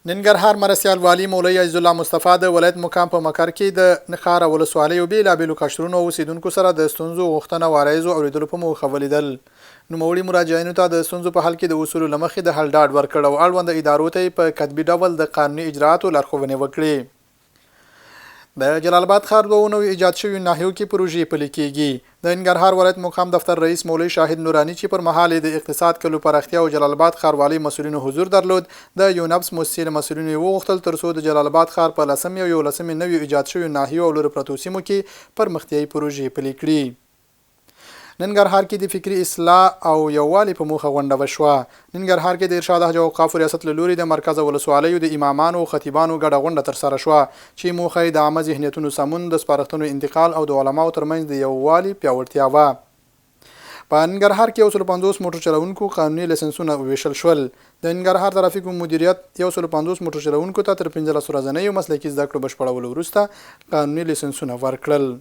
ننګرهار مرستیال والي مولوي عزیز الله مصطفی د ولایت مقام په مکر کې د نخاره ولسوالۍ او بیلابېلو کشورونو اوسیدونکو سره د ستونزو غوښتنه وارایزو اوریدلو په موخه ولیدل. نوموړي مراجعینو ته د ستونزو په حل کې د اصولو له مخې د حل ډاډ ورکړ او اړونده ادارو ته په کتبي ډول د قانوني اجرااتو لارښوونې وکړې. د جلالاباد ښار دوه نوي ایجاد شوي ناحیو کې پروژې پلي کېږي. د ننګرهار ولایت مقام دفتر رئیس مولوي شاهد نوراني چې پر مهال د اقتصاد کلو پراختیا او جلالاباد ښاروالۍ مسؤلینو حضور درلود، د یونبس مؤسسې له مسؤلینو وغوښتل ترڅو د جلالاباد ښار په 10 او 11 نویو ایجاد شویو ناحیو او لرې پرتو سیمو کې پرمختیایي پروژې پلي کړي. ننګرهار کې د فکري اصلاح او یووالي په موخه غونډه وشوه. ننګرهار کې د ارشاد حج او اوقافو ریاست له لوري د مرکز ولسوالیو د امامانو او خطیبانو ګډه غونډه ترسره شوه چې موخه یې د عامه ذهنیتونو سمون، د سپارښتنو انتقال او د علماو ترمنځ د یووالي پیاوړتیا وه. په ننګرهار کې 150 موټر چلوونکو قانوني لایسنسونه وویشل شول. د ننګرهار ترافیکو مدیریت 150 موټر چلوونکو ته تر 15 ورځنیو مسلکي زده کړو بشپړولو وروسته قانوني لایسنسونه ورکړل.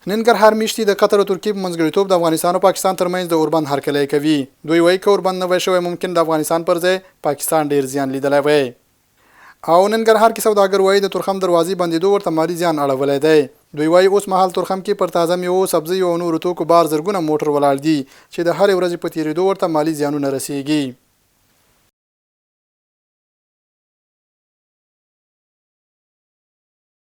ننګرهار میشتي د قطر او ترکیې په منځګړیتوب د افغانستان او پاکستان ترمنځ د اوربند هرکلی کوي. دوی وایي که اوربند نه وای شوی ممکن د افغانستان پر ځای پاکستان ډیر زیان لیدلی وای. او ننګرهار کې سوداګر وایي د تورخم دروازې بندېدو ورته مالي زیان اړولی دی. دوی وایي اوس مهال تورخم کې پر تازه میوو، سبزیو او نورو توکو بار زرګونه موټر ولاړ دي چې د هرې ورځې په تېرېدو ورته مالي زیانونه رسیږي.